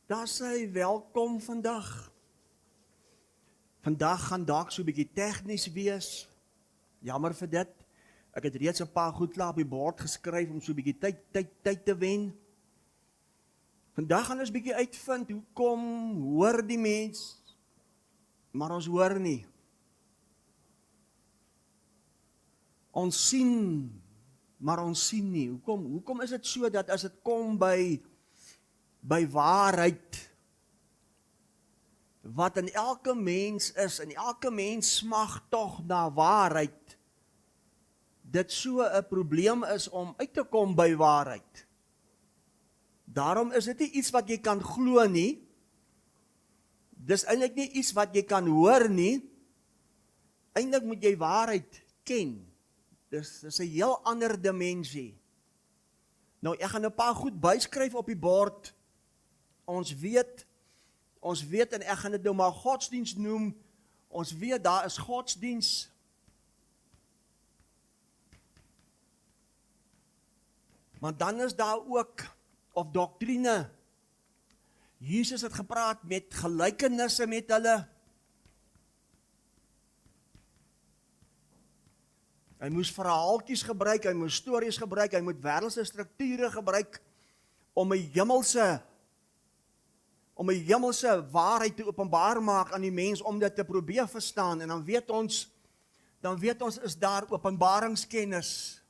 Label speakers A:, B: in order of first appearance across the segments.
A: Daar sê welkom vandag. Vandag gaan dalk so 'n bietjie tegnies wees. Jammer vir dit. Ek het reeds 'n paar goed klaar op die bord geskryf om so 'n bietjie tyd te wen. Vandag gaan ons 'n bietjie uitvind hoekom hoor die mens, maar ons hoor nie. Ons sien, maar ons sien nie. Hoekom is dit so dat as dit kom by waarheid, wat in elke mens is, en elke mens smag tog na waarheid, dit so 'n probleem is om uit te kom by waarheid. Daarom is dit nie iets wat jy kan glo nie, dis eintlik nie iets wat jy kan hoor nie, eintlik moet jy waarheid ken. Dis 'n heel ander dimensie. Nou, ek gaan 'n paar goed byskryf op die bord. Ons weet, en ek gaan dit nou maar godsdiens noem, ons weet daar is godsdiens. Maar dan is daar ook, of doktrine. Jesus het gepraat met gelykenisse met hulle. Hy moes verhaaltjies gebruik, hy moes stories gebruik, hy moet wêreldse strukture gebruik om 'n hemelse waarheid te openbaar maak aan die mens om dit te probeer verstaan. En dan weet ons is daar openbaringskennis.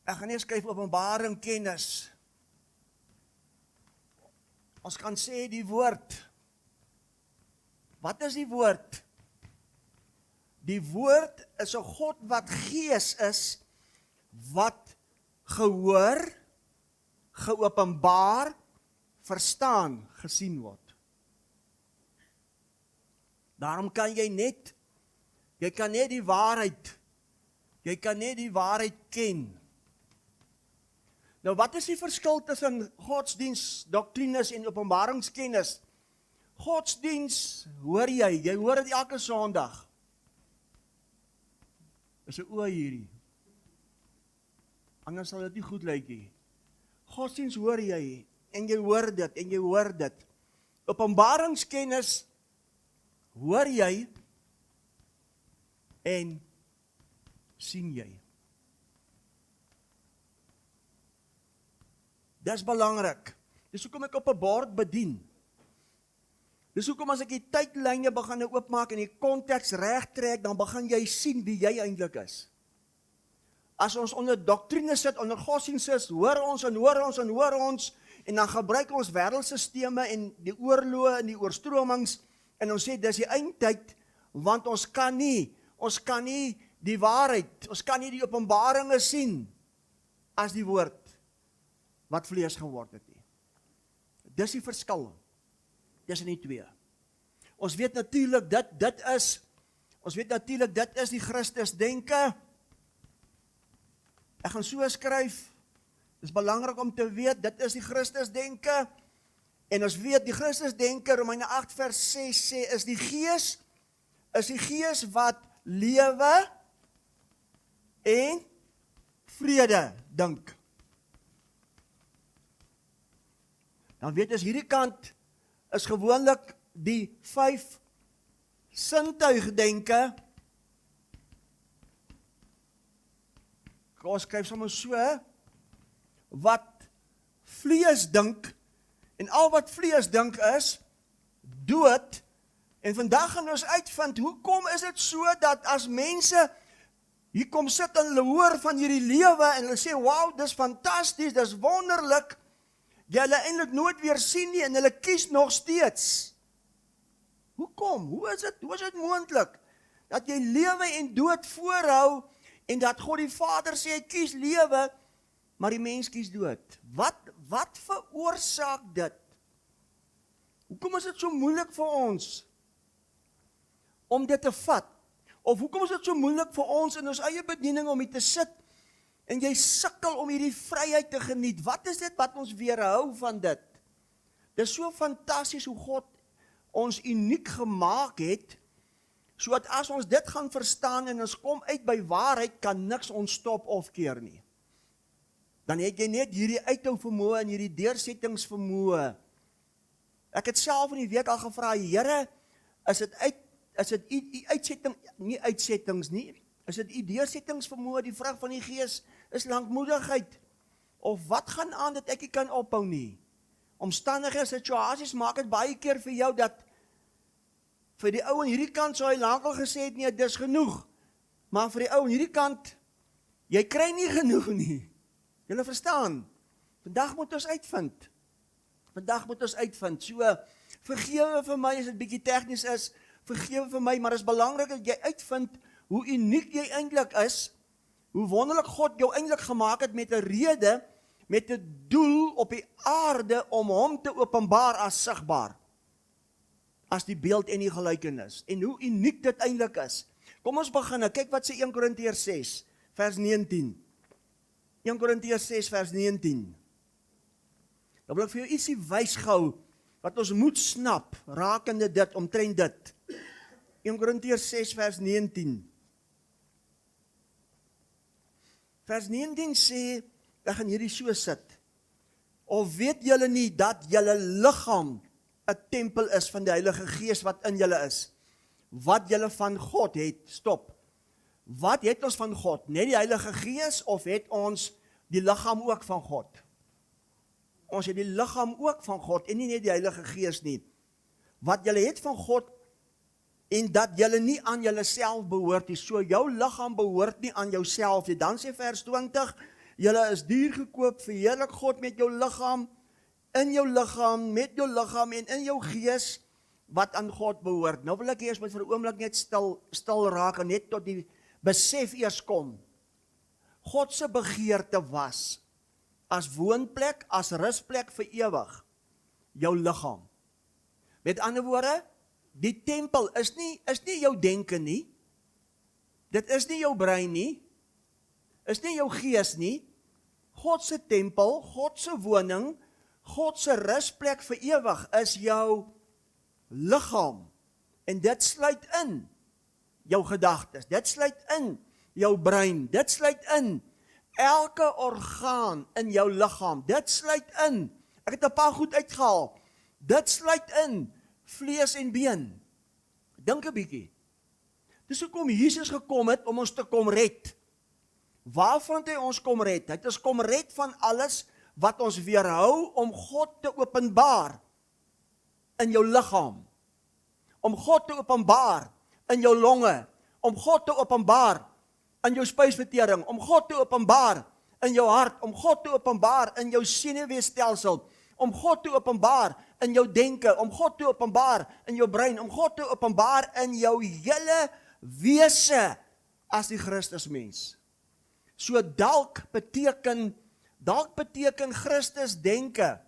A: Ek gaan nie skryf openbaring kennis. Ons kan sê die woord. Wat is die woord? Die woord is 'n God wat gees is, wat gehoor, geopenbaar, verstaan, gesien word. Daarom kan jy kan net die waarheid ken. Nou, wat is die verskil tussen godsdiens, doktrines en openbaringskennis? Godsdiens hoor jy hoor dit elke Sondag. Is 'n oor hierdie. Anders sal dit nie goed lyk nie. Godsdiens hoor jy, en jy hoor dit. Openbaringskennis hoor jy en sien jy. Dis belangrik. Dis hoekom ek op 'n bord bedien. Dis hoekom as ek die tydlyne begin oopmaak en die konteks reg trek, dan begin jy sien wie jy eintlik is. As ons onder doktrine sit, onder godsdienst is, hoor ons, en dan gebruik ons wêreldstelsels en die oorloë en die oorstromings, en ons sê dis die eindtyd, want ons kan nie die waarheid, ons kan nie die openbaringe sien as die woord wat vlees geword het nie. Dis die verskil tussen die twee. Ons weet natuurlik dit is die Christusdenke. Ek gaan so skryf. Dis belangrik om te weet, dit is die Christusdenke. En ons weet die Christusdenke, Romeine 8 vers 6 sê, is die gees wat lewe en vrede dink. Dan weet ons, hierdie kant is gewoonlik die 5 sintuigdenke. Ons skryf sommer so, wat vlees dink, en al wat vlees dink is, dood, en vandag gaan ons uitvind, hoekom is dit so, dat as mense hier kom sit en hulle hoor van hierdie lewe, en hulle sê, wow, dis fantasties, dis wonderlik, jy hulle eintlik nooit weer sien nie, en hulle kies nog steeds. Hoekom? Hoe is dit moontlik, dat jy lewe en dood voorhou, en dat God die Vader sê, hy kies lewe, maar die mens kies dood. Wat veroorsaak dit? Hoekom is dit so moeilik vir ons om dit te vat? Of hoekom is dit so moeilik vir ons in ons eie bediening om hier te sit en jy sukkel om hierdie vryheid te geniet? Wat is dit wat ons weerhou van dit? Dit is so fantasties hoe God ons uniek gemaak het, sodat as ons dit gaan verstaan en ons kom uit by waarheid, kan niks ons stop of keer nie. dan het jy net hierdie uithou vermoë en hierdie deursettingsvermoë. Ek het self in die week al gevra, Here, is dit u uitsetting, nie uitsettings nie, is dit u deursettingsvermoë, die vrug van die Gees, is lankmoedigheid, of wat gaan aan dat ek nie kan ophou nie? Omstandighede, situasies maak het baie keer vir jou dat, vir die ou aan hierdie kant sou hy lankal gesê het, nee, dis genoeg, maar vir die ou aan hierdie kant, jy kry nie genoeg nie. Julle verstaan? Vandag moet ons uitvind. So, vergewe vir my as dit bietjie tegnies is, vergewe vir my, maar dit is belangrik dat jy uitvind hoe uniek jy eintlik is, hoe wonderlik God jou eintlik gemaak het met 'n rede, met 'n doel op die aarde om hom te openbaar as sigbaar, as die beeld en die gelykenis, en hoe uniek dit eintlik is. Kom ons begin, kyk wat sê 1 Korintiërs 6, vers 19. 1 Korintiërs 6, vers 19. Dan wil ek vir jou ietsie wys gou, wat ons moet snap, rakende dit, omtrent dit. 1 Korintiërs 6, vers 19. Vers 19 sê, ek gaan hierdie so sit, of weet julle nie, dat julle liggaam 'n tempel is van die Heilige Gees wat in julle is, wat julle van God het, stop, wat het ons van God, net die Heilige Gees, of het ons die liggaam ook van God? Ons het die liggaam ook van God, en nie net die Heilige Gees nie, wat julle het van God, en dat julle nie aan julle self behoort nie, so jou liggaam behoort nie aan jouself nie. Dan sê vers 20, julle is duur gekoop, verheerlik God met jou liggaam, in jou liggaam, met jou liggaam en in jou gees, wat aan God behoort. Nou wil ek eers met vir 'n oomblik net stil raak, en net tot die besef eers kom. God se begeerte was, as woonplek, as rusplek vir ewig, jou liggaam. Met ander woorde, die tempel is nie jou denke nie, dit is nie jou brein nie, is nie jou gees nie, God se tempel, God se woning, God se rusplek vir ewig is jou liggaam, en dit sluit in jou gedagtes, dit sluit in jou brein, dit sluit in elke orgaan in jou liggaam, dit sluit in, ek het 'n paar goed uitgehaal, dit sluit in vlees en been. Dink 'n bietjie. Dis hoekom Jesus gekom het om ons te kom red. Waarvan het hy ons kom red? Hy het ons kom red van alles wat ons weerhou om God te openbaar in jou liggaam. Om God te openbaar in jou longe. Om God te openbaar in jou spysvertering. Om God te openbaar in jou hart. Om God te openbaar in jou senuweestelsel. Om God te openbaar in jou denke, om God te openbaar in jou brein, om God te openbaar in jou hele wese as die Christusmens. So dalk beteken Christus denke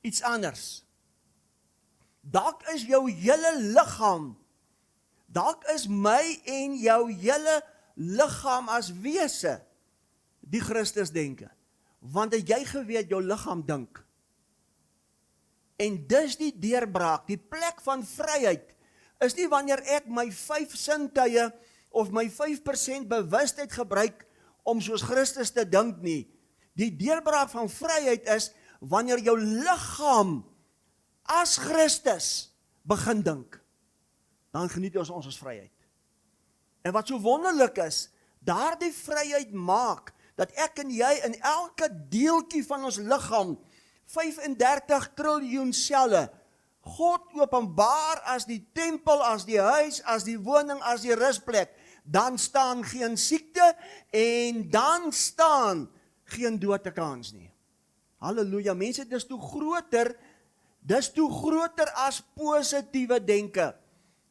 A: iets anders. Dalk is jou hele liggaam, dalk is my en jou hele liggaam as wese die Christus denke. Want het jy geweet jou liggaam dink? En dis die deurbraak, die plek van vryheid, is nie wanneer ek my 5 sintuie of my 5% bewustheid gebruik om soos Christus te dink nie. Die deurbraak van vryheid is wanneer jou liggaam as Christus begin dink. Dan geniet ons vryheid. En wat so wonderlik is, daardie vryheid maak dat ek en jy in elke deeltjie van ons liggaam 35 triljoen selle, God openbaar as die tempel, as die huis, as die woning, as die rusplek, dan staan geen siekte en dan staan geen doodekans nie. Halleluja, mense, dis toe groter as positiewe denke.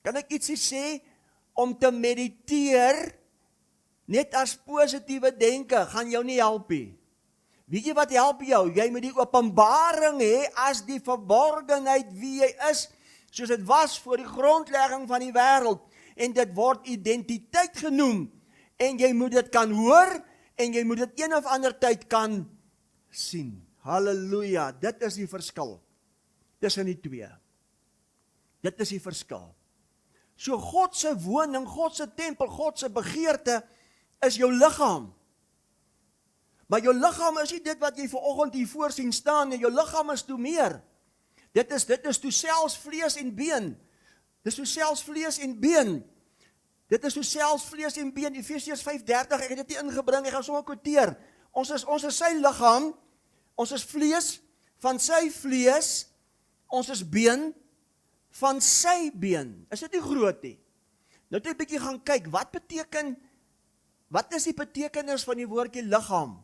A: Kan ek ietsie sê, om te mediteer, net as positiewe denke, gaan jou nie help nie. Weet jy wat help jou? Jy moet die openbaring hê as die verborgenheid wie jy is, soos dit was voor die grondlegging van die wêreld, en dit word identiteit genoem, en jy moet dit kan hoor, en jy moet dit een of ander tyd kan sien. Halleluja, dit is die verskil tussen die twee. Dit is die verskil. So God se woning, God se tempel, God se begeerte is jou liggaam. Maar jou liggaam is nie dit wat jy vanoggend hier voor sien staan nie. Jou liggaam is toe meer. Dit is toe selfs vlees en been. Dis toe selfs vlees en been. Dit is toe selfs vlees en been. Efesiërs 5:30, ek het dit nie ingebring, ek gaan sommer quoteer. Ons is sy liggaam, ons is vlees van sy vlees, ons is been van sy been. Is dit nie groot nie? Nou het ek 'n bietjie gaan kyk, wat is die betekenis van die woordjie liggaam?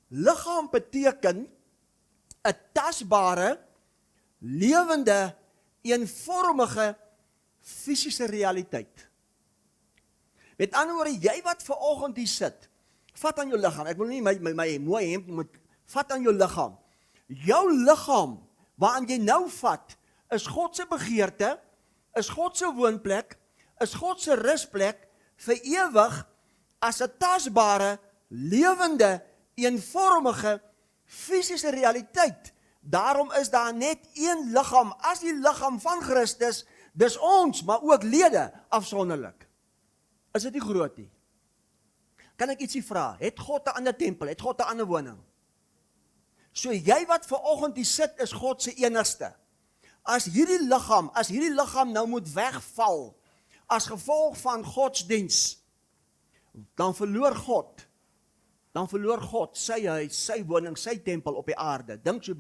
A: Liggaam beteken 'n tasbare, lewende, eenvormige, fisiese realiteit. Met ander woorde, jy wat vanoggend hier sit, vat aan jou liggaam. Ek wil nie my mooi hemp moet vat aan jou liggaam. Jou liggaam waaraan jy nou vat, is God se begeerte, is God se woonplek, is God se rusplek vir ewig as 'n tasbare, lewende, eenvormige, fisiese realiteit. Daarom is daar net een liggaam, as die liggaam van Christus, dis ons, maar ook lede afsonderlik. Is dit nie groot nie? Kan ek ietsie vra? Het God 'n ander tempel? Het God 'n ander woning? So jy wat vanoggend hier sit, is God se enigste. As hierdie liggaam nou moet wegval, as gevolg van godsdiens, dan verloor God sy huis, sy woning, sy tempel op die aarde. Dink so 'n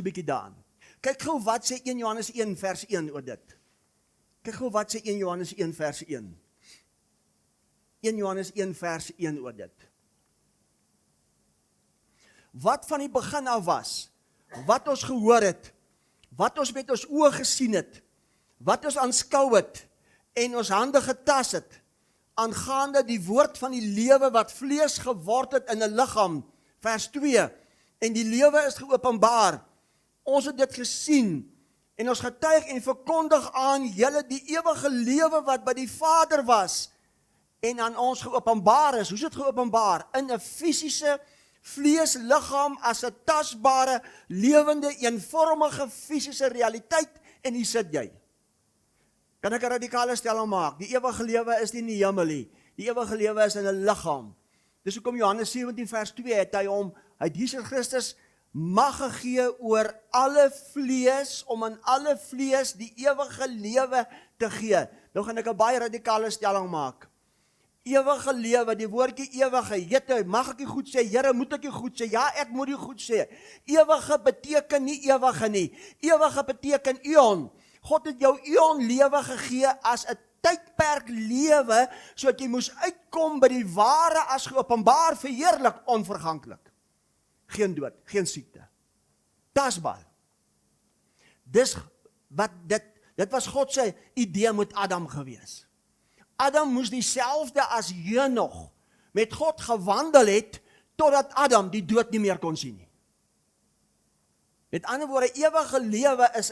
A: bietjie daaraan. Kyk gou wat sê 1 Johannes 1 vers 1 oor dit. Kyk gou wat sê 1 Johannes 1 vers 1. 1 Johannes 1 vers 1 oor dit. Wat van die begin af was, wat ons gehoor het, wat ons met ons oë gesien het, wat ons aanskou het en ons hande getas het, aangaande die woord van die lewe wat vlees geword het in 'n liggaam, vers 2, en die lewe is geopenbaar. Ons het dit gesien en ons getuig en verkondig aan julle die ewige lewe wat by die Vader was en aan ons geopenbaar is. Hoe is dit geopenbaar? In 'n fisiese vleesliggaam as 'n tasbare, lewende, eenvormige fisiese realiteit, en hier sit jy. Kan ek 'n radikale stelling maak? Die ewige lewe is nie in die hemel nie. Die ewige lewe is in 'n liggaam. Dis hoekom Johannes 17 vers 2 het Jesus Christus mag gegee oor alle vlees, om aan alle vlees die ewige lewe te gee. Nou gaan ek 'n baie radikale stelling maak. Ewige lewe, die woordjie ewige, jette, mag ek nie goed sê, Here, moet ek nie goed sê, ja, ek moet nie goed sê. Ewige beteken nie ewige nie. Ewige beteken eon. God het jou eon lewe gegee as 'n tydperk lewe, sodat jy moes uitkom by die ware as geopenbaar, verheerlik, onverganklik. Geen dood, geen siekte. Tasbaar. Dit was God se idee met Adam gewees. Adam moes dieselfde as Henog met God gewandel het, totdat Adam die dood nie meer kon sien nie. Met ander woorde, ewige lewe is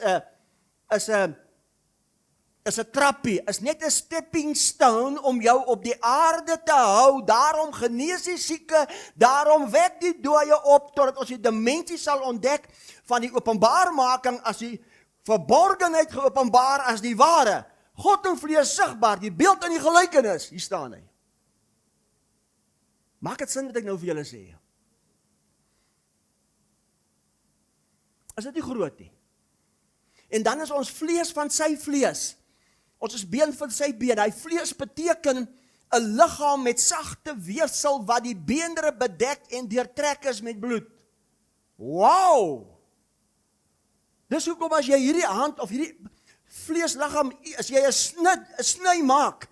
A: 'n trappie, is net 'n stepping stone om jou op die aarde te hou. Daarom genees die sieke, daarom wek die dooie op, totdat ons die dimensie sal ontdek van die openbaarmaking as die verborgenheid geopenbaar as die ware. God in vlees sigbaar, die beeld en die gelykenis, hier staan hy. Maak dit sin wat ek nou vir julle sê? Is dit nie groot nie? En dan is ons vlees van sy vlees. Ons is been van sy been. Hy vlees beteken 'n liggaam met sagte weefsel wat die beendere bedek en deurtrek is met bloed. Wow! Dis hoekom as jy hierdie hand of hierdie vleesliggaam, as jy 'n sny maak,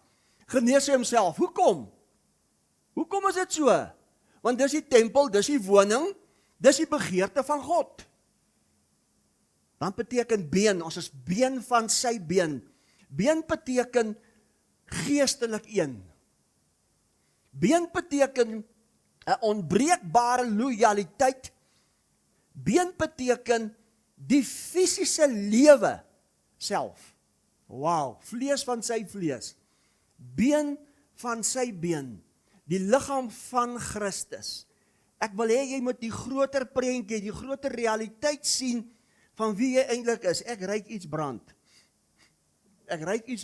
A: genees hy homself. Hoekom? Hoekom is dit so? Want dis die tempel, dis die woning, dis die begeerte van God. Dan beteken been, ons is been van sy been. Been beteken geestelik een. Been beteken 'n onbreekbare lojaliteit. Been beteken die fisiese lewe self. Wow, vlees van sy vlees. Been van sy been. Die liggaam van Christus. Ek wil hê jy moet die groter prentjie, die groter realiteit sien van wie jy eintlik is. Ek ruik iets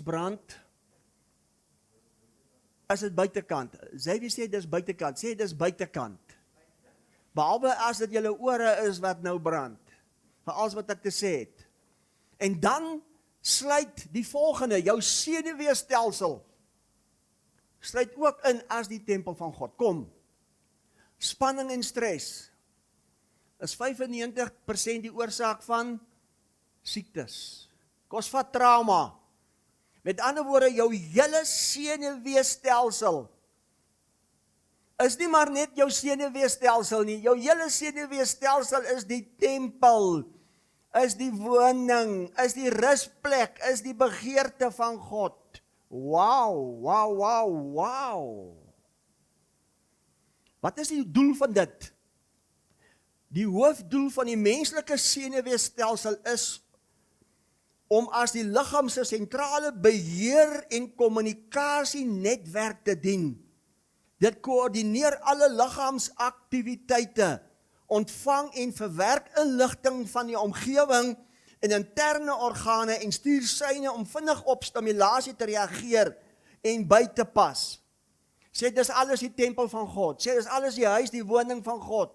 A: brand. is dit buitekant. Sy sê dis buitekant, sê dis buitekant. Behalwe as dit julle ore is wat nou brand, vir alles wat ek te sê het. En dan sluit die volgende, jou senuweestelsel, sluit ook in as die tempel van God. Kom, spanning en stres is 95% die oorsaak van siektes. Kos vat trauma. Met ander woorde, jou hele senuweestelsel is nie maar net jou senuweestelsel nie. Jou hele senuweestelsel is die tempel, is die woning, is die rusplek, is die begeerte van God. Wow, wow, wow, wow. Wat is die doel van dit? Die hoofdoel van die menslike senuweestelsel is om as die liggaam se sentrale beheer en kommunikasienetwerk te dien. Dit koördineer alle liggaamsaktiwiteite, ontvang en verwerk inligting van die omgewing en interne organe en stuur seine om vinnig op stimulasie te reageer en by te pas. Sê dis alles die tempel van God. Sê dis alles die huis, die woning van God.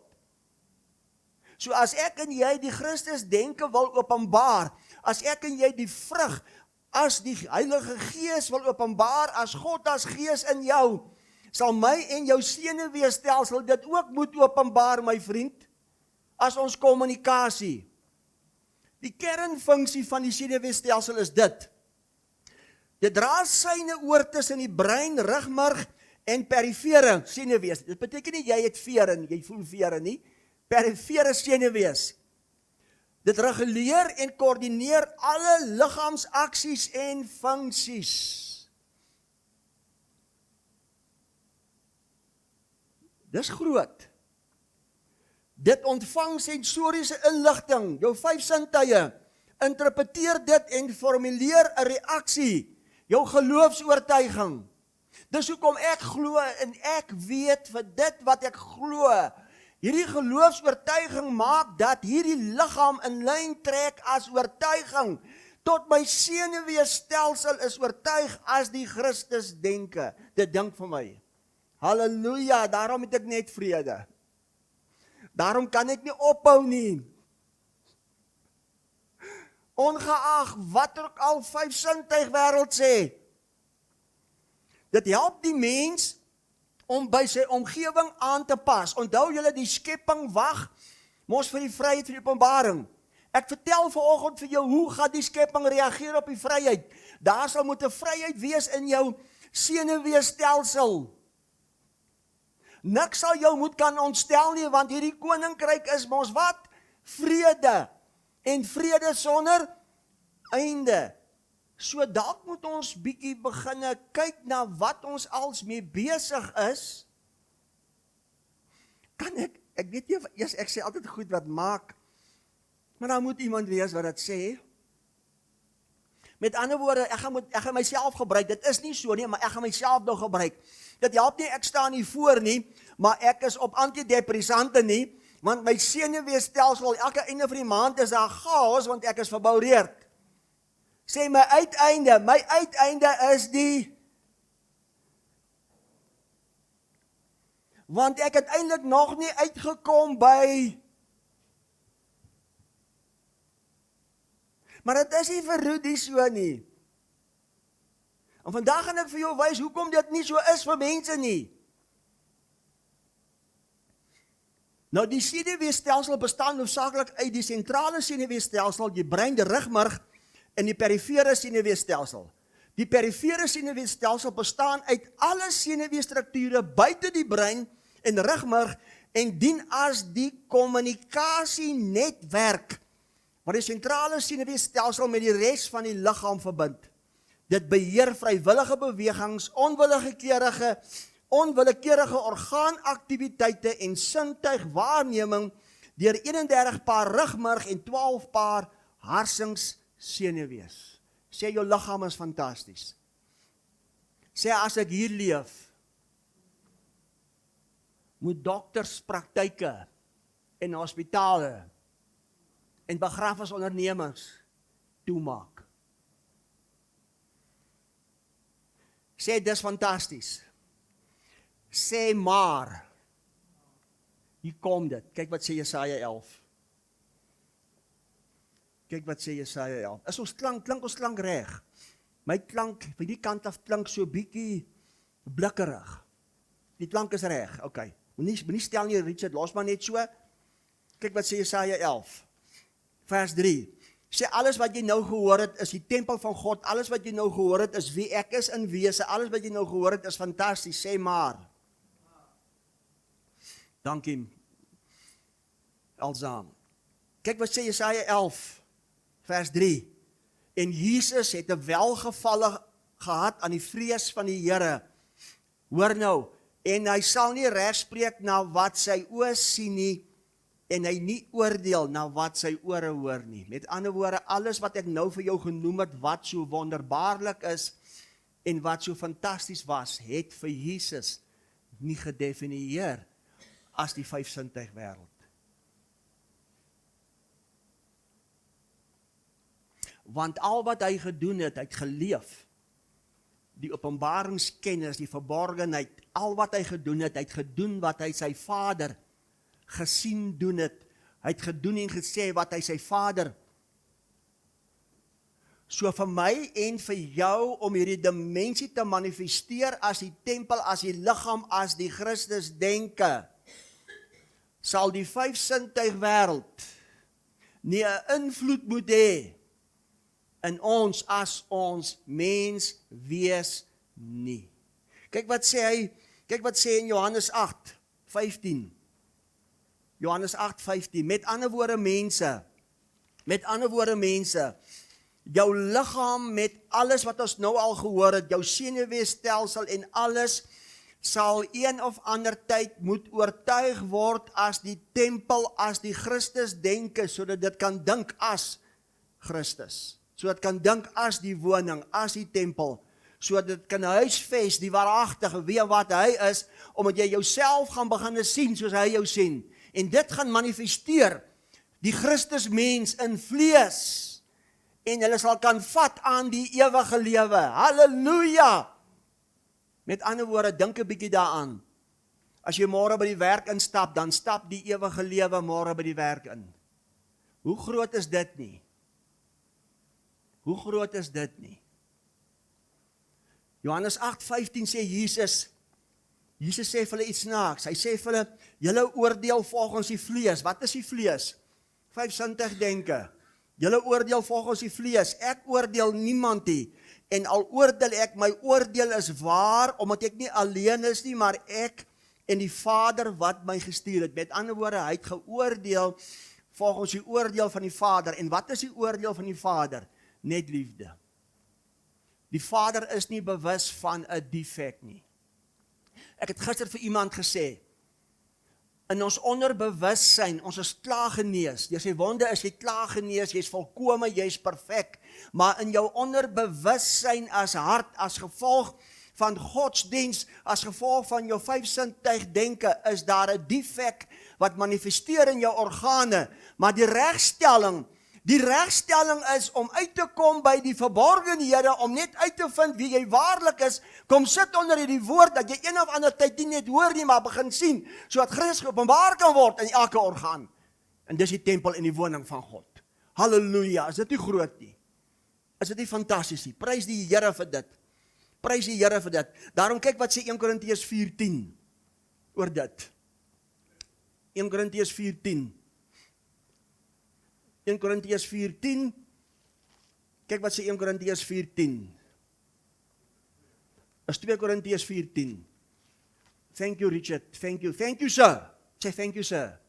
A: So as ek en jy die Christus denke wil openbaar, as ek en jy die vrug as die Heilige Gees wil openbaar, as God as Gees in jou, sal my en jou senuweestelsel dit ook moet openbaar, my vriend, as ons kommunikasie. Die kernfunksie van die senuweestelsel is dit. Dit dra syne oor tussen die brein, rugmarg en perifere senuwees. Dit beteken nie jy het vere nie, jy voel vere nie. Perifere senuwees. Dit reguleer en koördineer alle liggaamsaksies en funksies. Dis groot. Dit ontvang sensoriese inligting, jou 5 sintuie, interpreteer dit en formuleer 'n reaksie, jou geloofsoortuiging. Dis hoekom ek glo en ek weet vir dit wat ek glo. Hierdie geloofsoortuiging maak dat hierdie liggaam in lyn trek as oortuiging. Tot my senuweestelsel is oortuig as die Christus denke. Dit dink vir my. Halleluja, daarom het ek net vrede. Daarom kan ek nie ophou nie. Ongeag wat ook al 5 sintuig wêreld sê. Dit help die mens om by sy omgewing aan te pas. Onthou julle, die skepping wag mos vir die vryheid van die openbaring. Ek vertel vanoggend vir jou hoe gaan die skepping reageer op die vryheid. Daar sal moet 'n vryheid wees in jou senuweestelsel. Niks sal jou moet kan ontstel nie, want hierdie koninkryk is mos wat? Vrede. En vrede sonder einde. So dalk moet ons bietjie beginne kyk na wat ons als mee besig is. Kan ek weet nie, eers ek sê altyd goed wat maak, maar dan moet iemand wees wat dit sê. Met ander woorde, ek gaan myself gebruik, dit is nie so nie, maar ek gaan myself nou gebruik. Dit help nie, ek staan nie voor nie, maar ek is op antidepressante nie, want my senuweestelsel, elke einde van die maand is daar chaos, want ek is verboureerd. Sê my uiteinde is die, want ek het eintlik nog nie uitgekom by, maar dit is nie vir Rudy so nie. En vandag gaan ek vir jou wys hoekom dit nie so is vir mense nie. Nou die senuweestelsel bestaan hoofsaaklik uit die sentrale senuweestelsel, die brein, die rugmarg en die perifere senuweestelsel. Die perifere senuweestelsel bestaan uit alle senuweestrukture buite die brein en rugmarg en dien as die kommunikasienetwerk wat die sentrale senuweestelsel met die res van die liggaam verbind. Dit beheer vrywillige bewegings, onwillekeurige orgaanaktiwiteite en sintuigwaarneming deur 31 paar rugmarg en 12 paar harsingssenuwees. Sê jou liggaam is fantasties. Sê as ek hier leef, moet dokters praktyke en hospitale en begrafenisondernemings toemaak. Sê dis fantasties. Sê maar. Hier kom dit. Kyk wat sê Jesaja 11. Kyk wat sê Jesaja 11. Is ons klink ons klank reg? My klank, by die kant af klink so bietjie blikkerig. Die klank is reg, okay. Moenie stel nie, Richard, los maar net so. Kyk wat sê Jesaja 11, vers 3. Sê alles wat jy nou gehoor het is die tempel van God, alles wat jy nou gehoor het is wie ek is in wese, alles wat jy nou gehoor het is fantasties, sê maar. Dankie, Alzaan. Kyk wat sê Jesaja 11, vers 3. En Jesus het 'n welgevalle gehad aan die vrees van die Here. Hoor nou, en hy sal nie regspreek na wat sy oë sien nie, en hy nie oordeel na wat sy ore hoor nie. Met ander woorde, alles wat ek nou vir jou genoem het, wat so wonderbaarlik is, en wat so fantasties was, het vir Jesus nie gedefinieer as die vyfsintuig wêreld. Want al wat hy gedoen het, hy het geleef. Die openbaringskennis, die verborgenheid, al wat hy gedoen het, hy het gedoen wat hy sy Vader gesien doen het. Hy het gedoen en gesê wat hy sy Vader. So vir my en vir jou om hierdie dimensie te manifesteer as die tempel, as die liggaam, as die Christus denke, sal die vyfsintuig wêreld nie 'n invloed moet hê in ons as ons mens wees nie. Kyk wat sê in Johannes 8:15. Johannes 8:15. Met ander woorde mense, jou liggaam met alles wat ons nou al gehoor het, jou senuweestelsel en alles sal een of ander tyd moet oortuig word as die tempel, as die Christus denke, sodat dit kan dink as Christus. So dit kan dink as die woning, as die tempel, so dit kan huisves die waaragtige, wie wat hy is, omdat jy jouself gaan begin sien soos hy jou sien. En dit gaan manifesteer die Christus mens in vlees, en hulle sal kan vat aan die ewige lewe. Halleluja! Met ander woorde, dink 'n bietjie daaraan. As jy môre by die werk instap, dan stap die ewige lewe môre by die werk in. Hoe groot is dit nie? Hoe groot is dit nie? Johannes 8:15 sê Jesus sê vir hulle iets snaaks. Hy sê vir hulle, julle oordeel volgens die vlees. Wat is die vlees? Vyfsintuig denke. Julle oordeel volgens die vlees. Ek oordeel niemand nie. En al oordeel ek, my oordeel is waar, omdat ek nie alleen is nie, maar ek en die Vader wat my gestuur het. Met ander woorde, hy het geoordeel volgens die oordeel van die Vader. En wat is die oordeel van die Vader? Net liefde. Die Vader is nie bewus van 'n defek nie. Ek het gister vir iemand gesê, in ons onderbewussyn, ons is klaar genees. Deur sy wonde is jy klaar genees, jy's volkome, jy's perfek. Maar in jou onderbewussyn as hart, as gevolg van godsdiens, as gevolg van jou vyfsintuig denke, is daar 'n defek wat manifesteer in jou organe. Maar die regstelling is om uit te kom by die verborgenhede, om net uit te vind wie jy waarlik is. Kom sit onder hierdie woord, dat jy een of ander tyd nie net hoor nie, maar begin sien, sodat Christus geopenbaar kan word in elke orgaan. En dis die tempel en die woning van God. Halleluja, is dit nie groot nie? Is dit nie fantasties nie? Prys die Here vir dit. Prys die Here vir dit. Daarom kyk wat sê 1 Korintiërs 4:10 oor dit. 1 Korintiërs 4:10. 1 Korintiërs 4:10. Kyk wat sê 1 Korintiërs 4:10. Is 2 Korintiërs 4:10. Thank you, Richard. Thank you. Thank you, sir. Say thank you, sir.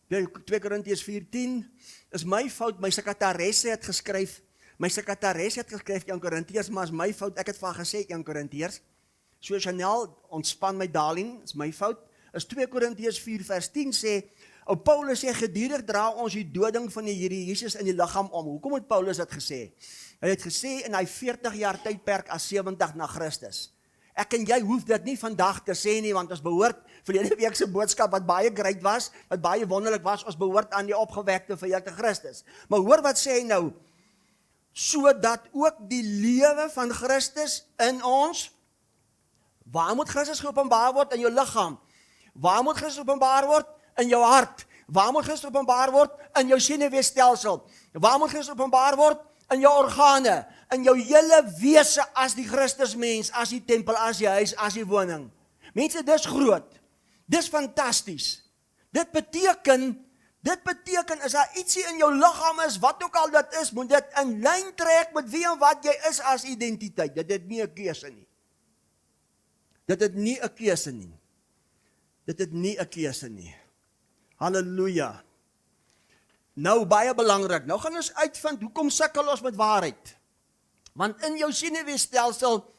A: 2 Korintiërs 4:10 is my fout. My sekretaresse het geskryf. My sekretaresse het geskryf 1 Korintiërs, maar is my fout. Ek het van gesê 1 Korintiërs. So Chanel, ontspan my darling, is my fout. Is 2 Korintiërs 4:10 sê, Paulus sê, gedurig dra ons die doding van die Here Jesus in die liggaam om. Hoekom het Paulus dit gesê? Hy het gesê in hy 40 jaar tydperk as 70 na Christus. Ek en jy hoef dit nie vandag te sê nie, want ons behoort, verlede week se boodskap wat baie great was, wat baie wonderlik was, ons behoort aan die opgewekte verheerlikte Christus. Maar hoor wat sê hy nou, sodat ook die lewe van Christus in ons Waar moet Christus geopenbaar word? In jou liggaam. Waar moet Christus openbaar word? In jou hart. Waar moet Christus openbaar word? In jou senuweestelsel. Waar moet Christus openbaar word? In jou organe. In jou hele wese as die Christusmens, as die tempel, as die huis, as die woning. Mense, dis groot. Dis fantasties. Dit beteken as daar ietsie in jou liggaam is, wat ook al dit is, moet dit in lyn trek met wie en wat jy is as identiteit. Dit het nie 'n keuse nie. Dit het nie 'n keuse nie. Dit het nie 'n keuse nie. Halleluja. Nou baie belangrik. Nou gaan ons uitvind hoekom sukkel ons met waarheid. Want in jou senuweestelsel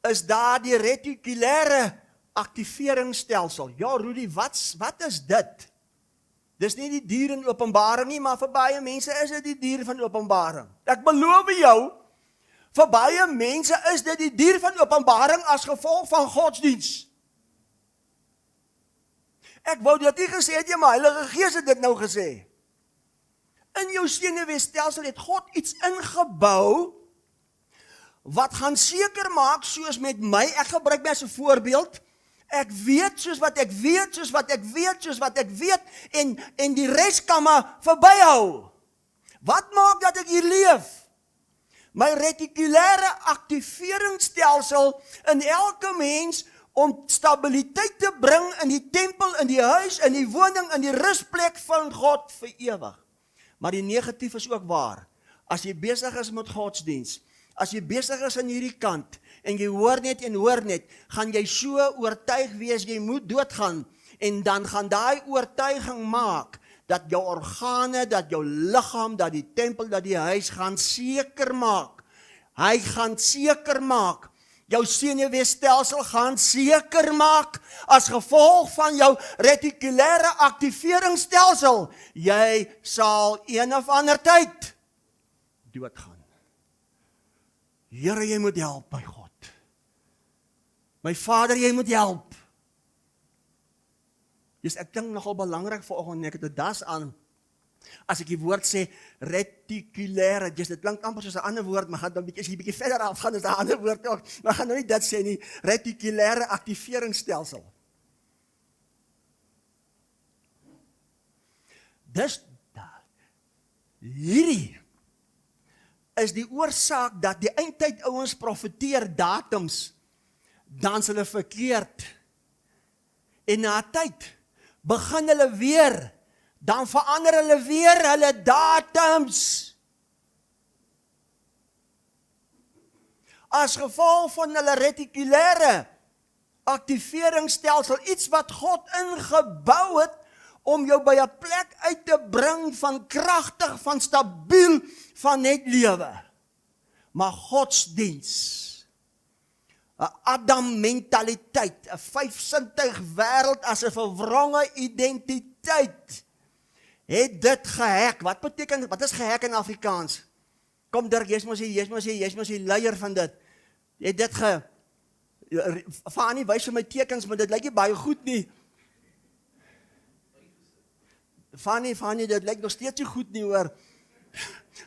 A: is daar die retikulêre aktiveringsstelsel. Ja, Rudy, wat is dit? Dis nie die dier in Openbaring nie, maar vir baie mense is dit die dier van Openbaring. Ek beloof jou, vir baie mense is dit die dier van Openbaring as gevolg van godsdiens. Ek wou dit nie gesê het, maar Heilige Gees het dit nou gesê. In jou senuweestelsel het God iets ingebou, wat gaan seker maak, soos met my, ek gebruik my as 'n voorbeeld, ek weet soos wat ek weet, soos wat ek weet, soos wat ek weet, en die res kan maar verbyhou. Wat maak dat ek hier leef? My retikulêre aktiveringsstelsel in elke mens, om stabiliteit te bring in die tempel, in die huis, in die woning, in die rusplek van God vir ewig. Maar die negatief is ook waar. As jy besig is met godsdiens, as jy besig is aan hierdie kant, en jy hoor net, gaan jy so oortuig wees, jy moet doodgaan, en dan gaan daai oortuiging maak, dat jou organe, dat jou liggaam, dat die tempel, dat die huis gaan seker maak. Hy gaan seker maak. Jou senuweestelsel gaan seker maak, as gevolg van jou retikulêre aktiveringsstelsel, jy sal een of ander tyd doodgaan. Here, jy moet help, my God. My Vader, jy moet help. Dus ek dink nogal belangrik vanoggend, ek het 'n das aan, as ek die woord sê, retikulêre, dit klink amper soos 'n ander woord, maar gaan dan as jy bietjie verder af gaan, is 'n ander woord ook, maar gaan nou nie dit sê nie, retikulêre aktiveringsstelsel. Dis, hierdie is die oorsaak dat die eindtyd ouens profeteer datums, dan hulle verkeerd. En na tyd begin hulle weer, dan verander hulle weer hulle datums. As gevolg van hulle retikulêre aktiveringsstelsel, iets wat God ingebou het, om jou by 'n plek uit te bring van kragtig, van stabiel, van net lewe. Maar godsdiens, 'n Adam mentaliteit, 'n vyfsintig wêreld as 'n verwronge identiteit, het dit gehek. Wat is gehek in Afrikaans? Kom Dirk, jy's mos die leier van dit. Het dit Fanie, wys vir my tekens, maar dit lyk nie baie goed nie. Fanie, dit lyk nog steeds nie goed nie, hoor.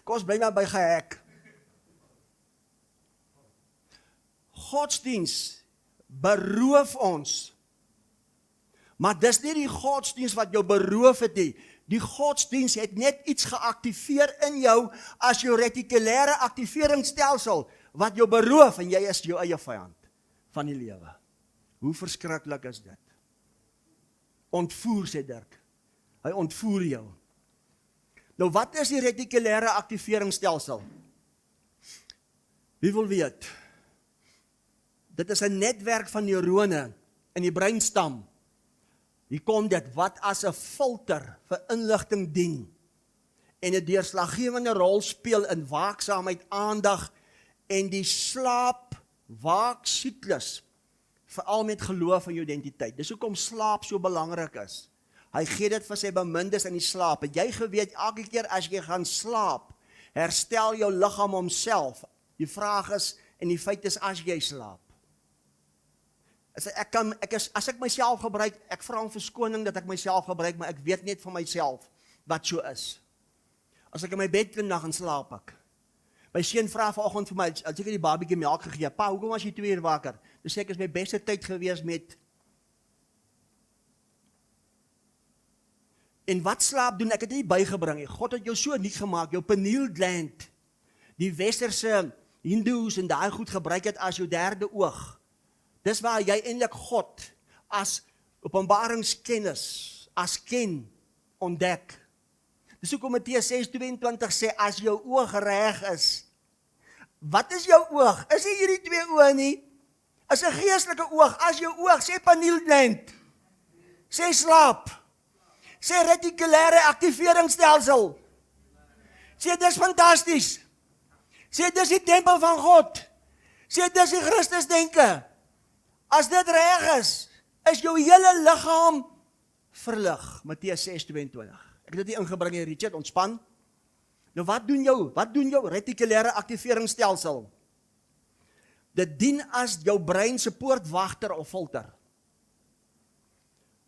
A: Kom ons bly maar by gehek. Godsdiens beroof ons. Maar dis nie die godsdiens wat jou beroof het nie. Die godsdiens het net iets geaktiveer in jou as jou retikulêre aktiveringsstelsel wat jou beroof, en jy is jou eie vyand van die lewe. Hoe verskriklik is dit? Ontvoer, sê Dirk. Hy ontvoer jou. Nou wat is die retikulêre aktiveringsstelsel? Wie wil weet? Dit is 'n netwerk van neurone in die breinstam. Hier kom dit wat as 'n filter vir inligting dien en 'n deurslaggewende rol speel in waaksaamheid, aandag en die slaap-waak-siklus, veral met geloof en jou identiteit. Dis hoekom slaap so belangrik is. Hy gee dit vir sy bemindes in die slaap. Het jy geweet, elke keer as jy gaan slaap, herstel jou liggaam homself. Die vraag is, en die feit is, as jy slaap. As ek myself gebruik, ek vra om verskoning dat ek myself gebruik, maar ek weet net van myself wat so is. As ek in my bed klim, dan gaan slaap ek. My seun vra vanoggend vir my, as ek die babietjie melk gegee, pa, hoekom was jy 2 uur wakker? Dis sê ek is my beste tyd gewees met. En wat slaap doen? Ek het dit nie bygebring nie. God het jou so uniek gemaak, jou pineal gland. Die westerse Hindoes en daai goed gebruik het as jou derde oog. Dis waar jy eintlik God as openbaringskennis, as ken, ontdek. Dis hoekom Matteus 6:22 sê, as jou oog reg is. Wat is jou oog? Is nie hierdie 2 oë nie? Is 'n geestelike oog. As jou oog, sê pineal gland, sê slaap, sê retikulêre aktiveringsstelsel, sê dis fantasties, sê dis die tempel van God, sê dis die Christus denke. As dit reg is jou hele liggaam verlig. Matteus 6:22. Ek het dit nie ingebring nie, Richard, ontspan. Nou wat doen jou retikulêre aktiveringsstelsel? Dit dien as jou brein se poortwagter of filter.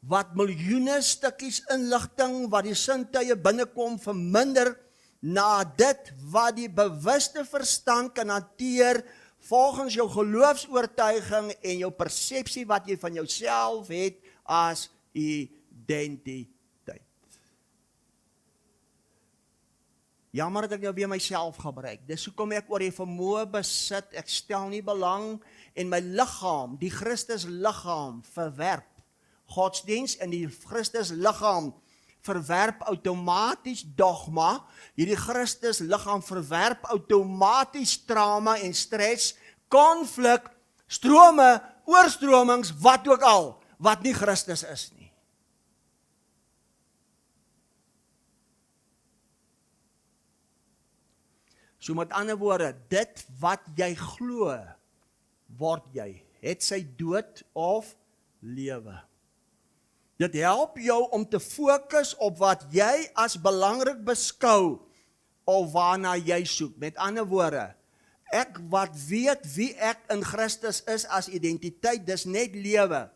A: Wat miljoene stukkies inligting wat die sintuie binnekom verminder na dit wat die bewuste verstand kan hanteer volgens jou geloofsoortuiging en jou persepsie wat jy van jouself het as identiteit. Jammer dat ek nou weer myself gebruik. Dis hoekom ek oor die vermoë besit, ek stel nie belang en my liggaam, die Christus liggaam verwerp godsdiens en die Christus liggaam verwerp outomaties dogma, hierdie Christus liggaam verwerp outomaties trauma en stres, konflik, strome, oorstromings, wat ook al, wat nie Christus is nie. So met ander woorde, dit wat jy glo, word jy, het sy dood of lewe. Dit help jou om te fokus op wat jy as belangrik beskou of waarna jy soek. Met ander woorde, ek wat weet wie ek in Christus is as identiteit, dis net lewe.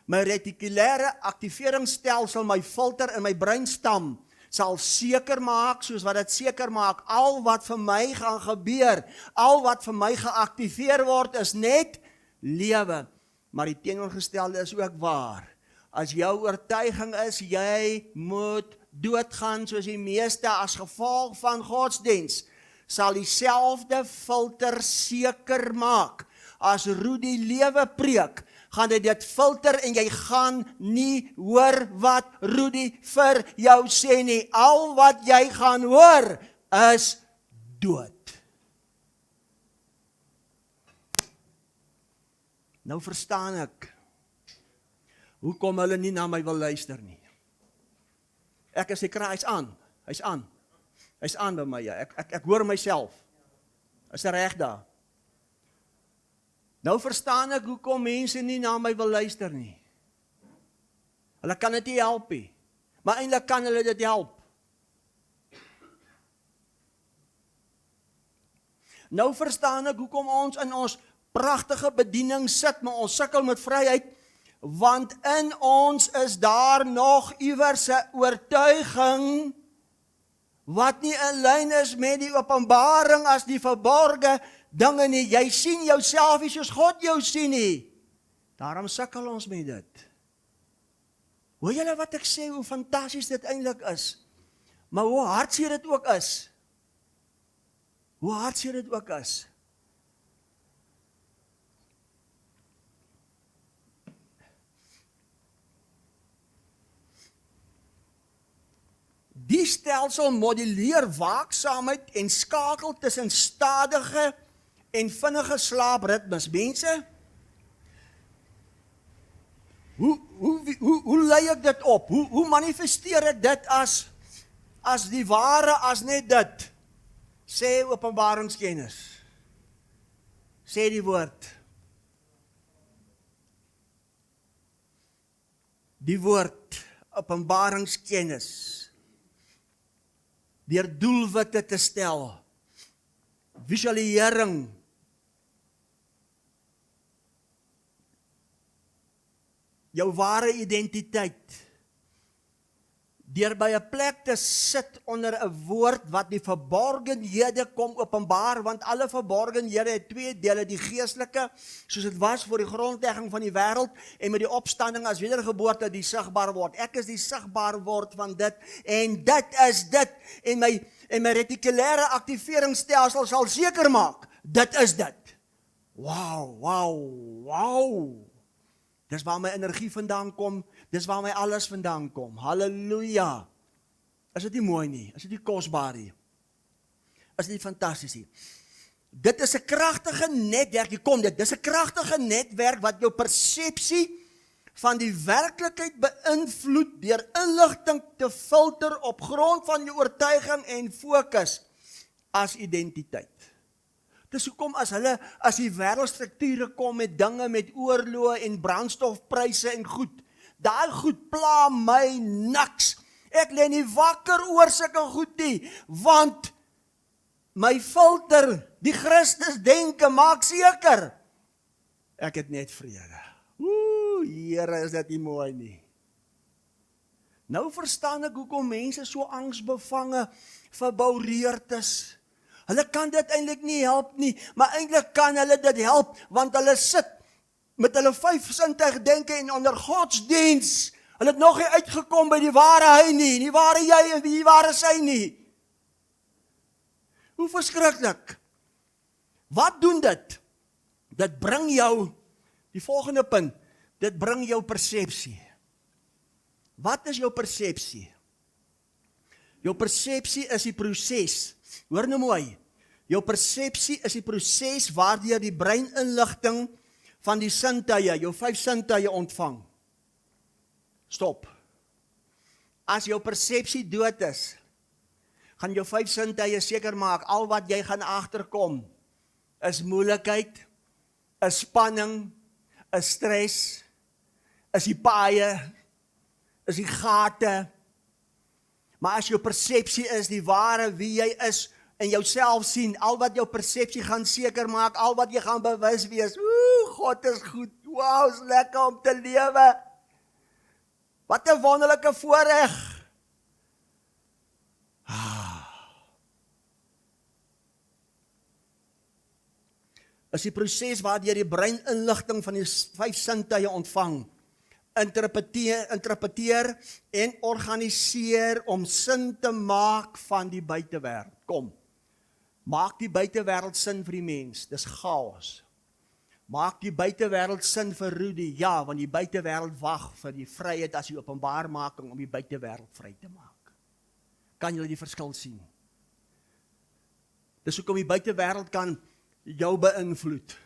A: My retikulêre aktiveringsstelsel, my filter in my breinstam sal seker maak, soos wat dit seker maak, al wat vir my gaan gebeur, al wat vir my geaktiveer word, is net lewe. Maar die teenoorgestelde is ook waar. As jou oortuiging is, jy moet doodgaan soos die meeste as gevolg van godsdiens, sal dieselfde filter seker maak. As Rudy lewe preek, gaan dit filter en jy gaan nie hoor wat Rudy vir jou sê nie. Al wat jy gaan hoor is dood. Nou verstaan ek hoekom hulle nie na my wil luister nie. Ek as ek kraai, hy's aan by my, ja. Ek hoor myself. Is reg daar. Nou verstaan ek hoekom mense nie na my wil luister nie. Hulle kan dit nie help nie, maar eintlik kan hulle dit help. Nou verstaan ek hoekom ons in ons pragtige bediening sit, maar ons sukkel met vryheid, want in ons is daar nog iewers 'n oortuiging wat nie in lyn is met die openbaring as die verborge dinge nie. Jy sien jouself nie soos God jou sien nie. Daarom sukkel ons met dit. Hoor julle wat ek sê, hoe fantasties dit eintlik is, maar hoe hartseer dit ook is. Hoe hartseer dit ook is. Die stelsel moduleer waaksaamheid en skakel tussen stadige en vinnige slaapritmes. Mense, hoe lei ek dit op? Hoe manifesteer ek dit as die ware, as net dit? Sê openbaringskennis. Sê die woord. Die woord, openbaringskennis. Deur doelwitte te stel, visualisering, jou ware identiteit, deur by 'n plek te sit onder 'n woord wat die verborgenhede kom openbaar, want alle verborgenhede het twee dele, die geestelike, soos dit was voor die grondlegging van die wêreld, en met die opstanding as wedergeboorte die sigbaar word. Ek is die sigbaar word van dit, en dit is dit, en my retikulêre aktiveringsstelsel sal seker maak, dit is dit. Wow. Dis waar my energie vandaan kom, dis waar my alles vandaan kom. Halleluja. Is dit nie mooi nie? Is dit nie kosbaar nie? Is dit nie fantasties nie? Dit is 'n kragtige netwerk, dis 'n kragtige netwerk wat jou persepsie van die werklikheid beïnvloed deur inligting te filter op grond van jou oortuiging en fokus as identiteit. Dis hoekom as die wêreldstrukture kom met dinge met oorloë en brandstofpryse en goed, daai goed pla my niks. Ek lê nie wakker oor sulke goed nie, want my filter, die Christus denke, maak seker, ek het net vrede. Here, is dit nie mooi nie? Nou verstaan ek hoekom mense so angsbevange, verboureerd is. Hulle kan dit eintlik nie help nie, maar eintlik kan hulle dit help, want hulle sit met hulle 5 sintuig denke en onder godsdiens. Hulle het nog nie uitgekom by die ware hy nie, die ware jy en die ware sy nie. Hoe verskriklik. Wat doen dit? Dit bring jou, die volgende punt, dit bring jou persepsie. Wat is jou persepsie? Jou persepsie is die proses. Hoor nou mooi, jou persepsie is die proses waardeur die brein inligting van die sintuie, jou 5 sintuie ontvang. Stop. As jou persepsie dood is, gaan jou 5 sintuie seker maak, al wat jy gaan agterkom, is moeilikheid, is spanning, is stres, is die paaie, is die gate. Maar as jou persepsie is die ware wie jy is, en jouself sien, al wat jou persepsie gaan seker maak, al wat jy gaan bewus wees, God is goed, wow, is lekker om te lewe. Wat 'n wonderlike voorreg. Is die proses waardeur die brein inligting van die 5 sintuie ontvang, interpreteer en organiseer om sin te maak van die buitewêreld. Kom, maak die buitewêreld sin vir die mens, dis chaos. Maak die buitewêreld sin vir Rudy, ja, want die buitewêreld wag vir die vryheid as die openbaarmaking om die buitewêreld vry te maak. Kan julle die verskil sien? Dis hoekom die buitewêreld kan jou beïnvloed.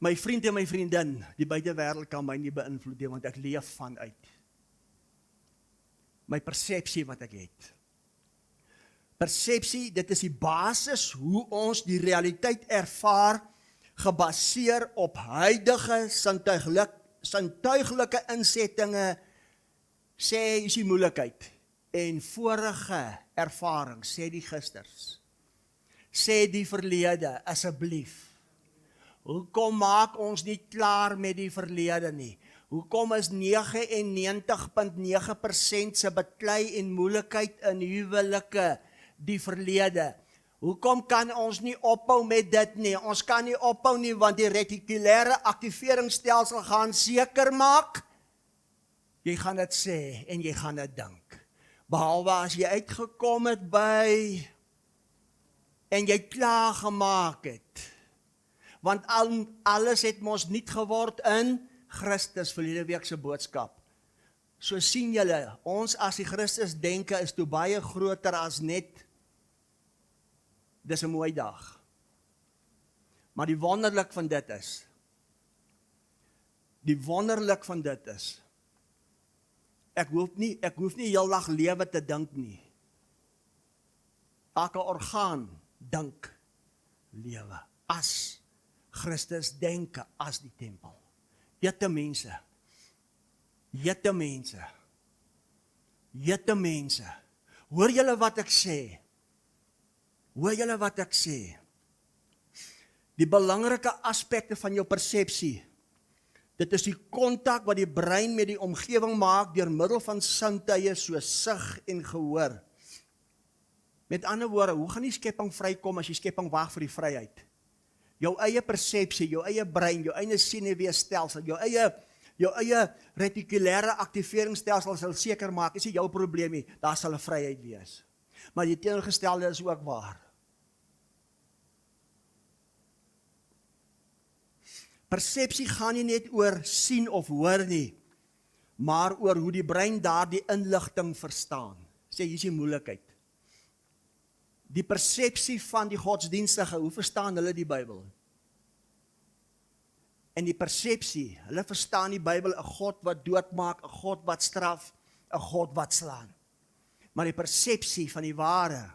A: My vriend en my vriendin, die buitewêreld kan my nie beïnvloed nie, want ek leef vanuit my persepsie wat ek het. Persepsie, dit is die basis hoe ons die realiteit ervaar, gebaseer op huidige sintuiglike insettinge, sê is die moeilikheid, en vorige ervaring, sê die gisters, sê die verlede, asseblief. Hoekom maak ons nie klaar met die verlede nie? Hoekom is 99,9% se beklei en moeilikheid in huwelike die verlede? Hoekom kan ons nie ophou met dit nie? Ons kan nie ophou nie, want die retikulêre aktiveringsstelsel gaan seker maak, jy gaan dit sê en jy gaan dit dink. Behalwe as jy uitgekom het by, en jy klaar gemaak het. Want alles het mos niet geword in Christus, verlede week se boodskap. So sien julle, ons as die Christus denke is toe baie groter as net, dis 'n mooi dag. Maar die wonderlik van dit is, ek hoef nie heel dag lewe te dink nie. Elke orgaan dink lewe as Christus denke as die tempel. Jette mense, hoor julle wat ek sê? Die belangrike aspekte van jou persepsie Dit is die kontak wat die brein met die omgewing maak deur middel van sintuie soos sig en gehoor. Met ander woorde, hoe gaan die skepping vrykom as die skepping wag vir die vryheid? Jou eie persepsie, jou eie brein, jou eie senuweestelsel, jou eie retikulêre aktiveringsstelsel sal seker maak, is nie jou probleem nie, daar sal 'n vryheid wees. Maar die teenoorgestelde is ook waar. Persepsie gaan nie net oor sien of hoor nie, maar oor hoe die brein daardie inligting verstaan. Sê, hier is die moeilikheid. Die persepsie van die godsdienstige, hoe verstaan hulle die Bybel? En die persepsie, hulle verstaan die Bybel, 'n God wat doodmaak, 'n God wat straf, 'n God wat slaan. Maar die persepsie van die ware,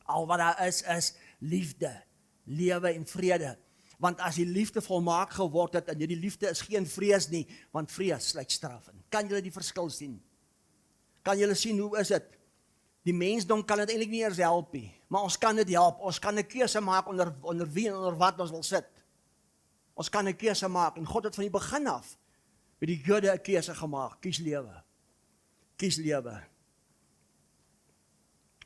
A: al wat daar is liefde, lewe en vrede. Want as die liefde volmaak geword het, en die liefde is geen vrees nie, want vrees sluit straf in. Kan julle die verskil sien? Kan julle sien, hoe is dit? Die mensdom kan dit eintlik nie eers help nie, maar ons kan dit help. Ons kan 'n keuse maak onder wie en onder wat ons wil sit. Ons kan 'n keuse maak, en God het van die begin af met die Jode 'n keuse gemaak. Kies lewe. Kies lewe.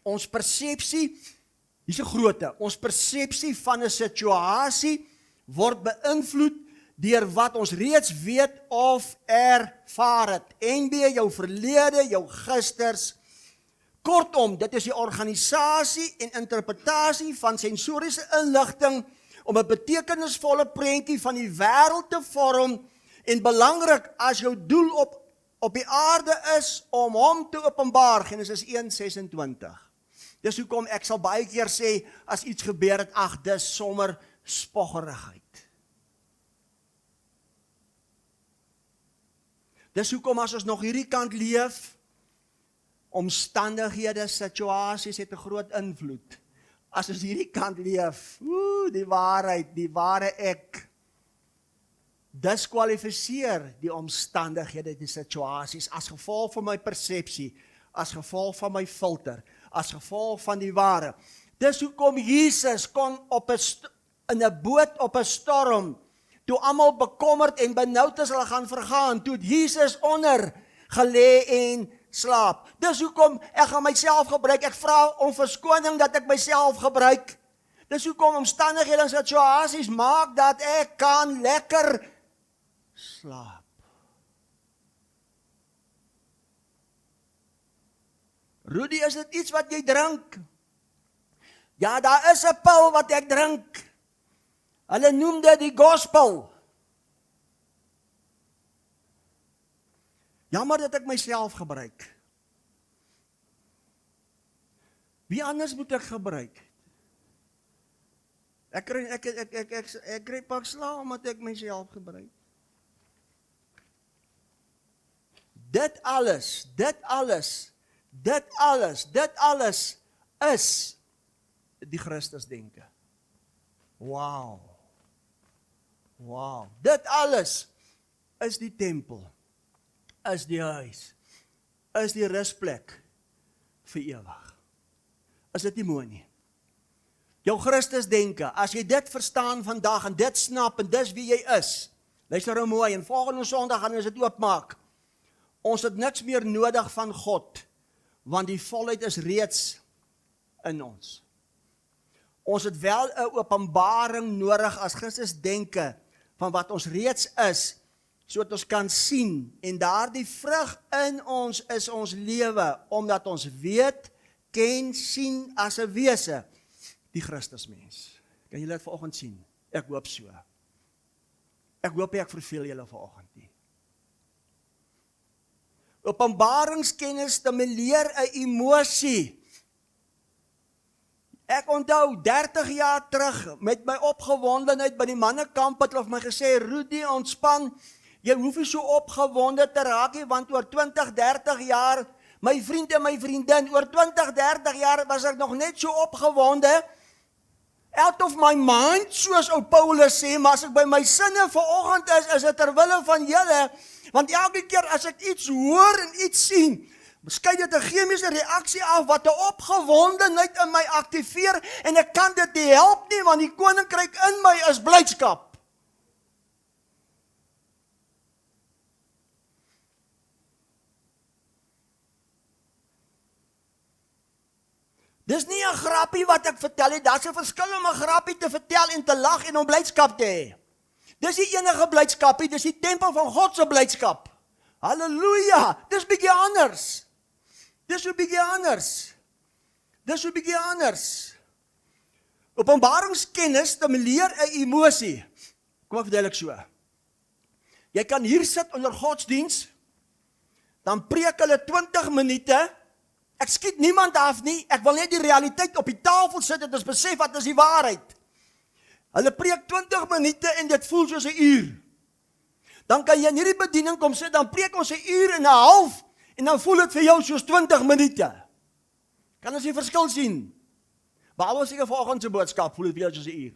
A: Ons persepsie, hier is 'n grootte, ons persepsie van 'n situasie word beïnvloed deur wat ons reeds weet of ervaar het. NB, jou verlede, jou gisters. Kortom, dit is die organisasie en interpretasie van sensoriese inligting om 'n betekenisvolle prentjie van die wêreld te vorm, en belangrik as jou doel op die aarde is om hom te openbaar, Genesis 1:26. Dis hoekom ek sal baie keer sê, as iets gebeur het, ag, dis sommer spoggerigheid. Dis hoekom as ons nog hierdie kant leef, omstandighede, situasies het 'n groot invloed. As ons hierdie kant leef, die waarheid, die ware ek, diskwalifiseer die omstandighede, die situasies, as gevolg van my persepsie, as gevolg van my filter, as gevolg van die ware. Dis hoekom Jesus kon in 'n boot op 'n storm, toe almal bekommerd en benoud is, hulle gaan vergaan, toe Jesus onder gelê en slaap. Dis hoekom ek gaan myself gebruik, ek vra om verskoning dat ek myself gebruik. Dis hoekom omstandighede en situasies maak dat ek kan lekker slaap. Rudy, is dit iets wat jy drink? Ja, daar is 'n pil wat ek drink. Hulle noem dit die gospel. Jammer dat ek myself gebruik. Wie anders moet ek gebruik? Ek kry pak slaag omdat ek myself gebruik. Dit alles is die Christusdenke. Wow. Dit alles is die tempel, is die huis, is die rusplek vir ewig. Is dit nie mooi nie? Jou Christusdenke, as jy dit verstaan vandag en dit snap en dis wie jy is, luister nou mooi, en volgende Sondag gaan ons dit oopmaak. Ons het niks meer nodig van God, want die volheid is reeds in ons. Ons het wel 'n openbaring nodig as Christusdenke van wat ons reeds is, sodat ons kan sien, en daardie vrug in ons is ons lewe, omdat ons weet, ken, sien as 'n wese, die Christusmens. Kan julle dit vanoggend sien? Ek hoop so. Ek hoop ek verveel julle vanoggend nie. Openbaringskennis stimuleer 'n emosie. Ek onthou 30 jaar terug met my opgewondenheid by die mannekamp het hulle vir my gesê, Rudy, ontspan, jy hoef nie so opgewonde te raak nie, want oor 20, 30 jaar, my vriend en my vriendin, oor 20, 30 jaar was ek nog net so opgewonde, out of my mind, soos ou Paulus sê, maar as ek by my sinne vanoggend is dit terwille van julle, want elke keer as ek iets hoor en iets sien, skei dit 'n chemiese reaksie af wat 'n opgewondenheid in my aktiveer, en ek kan dit nie help nie, want die koninkryk in my is blydskap. grappie wat ek vertel het, daar's 'n verskil om 'n grappie te vertel en te lag en om blydskap te hê. Dis die enige blydskapie, dis die tempel van God se blydskap. Halleluja, dis bietjie anders. Dis 'n bietjie anders. Dis 'n bietjie anders. Openbaringskennis stimuleer 'n emosie. Kom ek verduidelik so. Jy kan hier sit onder godsdiens, dan preek hulle 20 minute, ek skiet niemand af nie, ek wil net die realiteit op die tafel sit en ons besef wat is die waarheid. Hulle preek 20 minute en dit voel soos 'n uur. Dan kan jy in hierdie bediening kom sit, dan preek ons 'n uur en 'n half, en dan voel dit vir jou soos 20 minute. Kan ons die verskil sien? Behalwe seker vanoggend se boodskap, voel dit vir jou soos 'n uur.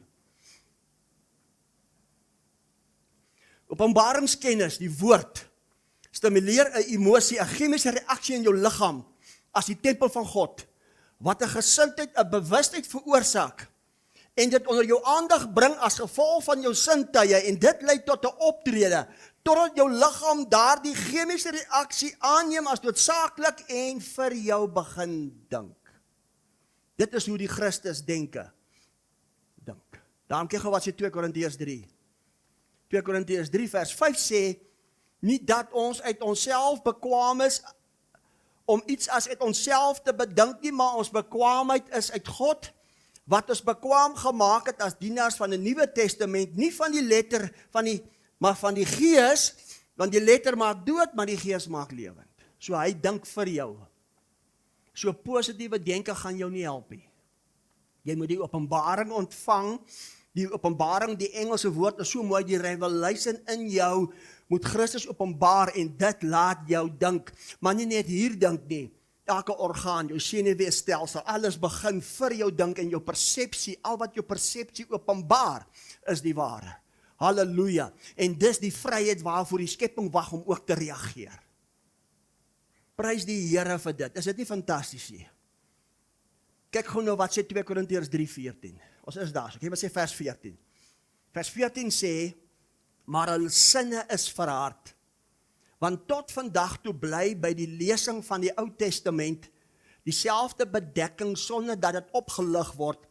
A: Openbaringskennis, die woord, stimuleer 'n emosie, 'n chemiese reaksie in jou liggaam, as die tempel van God, wat 'n gesindheid, 'n bewustheid veroorsaak, en dit onder jou aandag bring as gevolg van jou sintuie, en dit lei tot 'n optrede, totdat jou liggaam daardie chemiese reaksie aanneem as noodsaaklik en vir jou begin dink. Dit is hoe die Christus dink. Daarom kyk gou wat sê 2 Korintiërs 3. 2 Korintiërs 3 vers 5 sê, nie dat ons uit onsself bekwaam is, om iets as uit onsself te bedink nie, maar ons bekwaamheid is uit God, wat ons bekwaam gemaak het as dienaars van die Nuwe Testament, nie van die letter, maar van die Gees, want die letter maak dood, maar die Gees maak lewend. So hy dink vir jou. So positiewe denke gaan jou nie help nie. Jy moet die openbaring ontvang, die openbaring, die Engelse woord is so mooi, die revelation in jou, moet Christus openbaar en dit laat jou dink, maar nie net hier dink nie, elke orgaan, jou senuweestelsel, alles begin vir jou dink en jou persepsie, al wat jou persepsie openbaar, is die ware. Halleluja. En dis die vryheid waarvoor die skepping wag om ook te reageer. Prys die Here vir dit. Is dit nie fantasties nie? Kyk gou nou wat sê 2 Korintiërs 3:14. Ons is daar, so kyk wat sê vers 14. Vers 14 sê, maar hul sinne is verhard. Want tot vandag toe bly by die lesing van die Ou Testament dieselfde bedekking sonder dat dit opgelig word,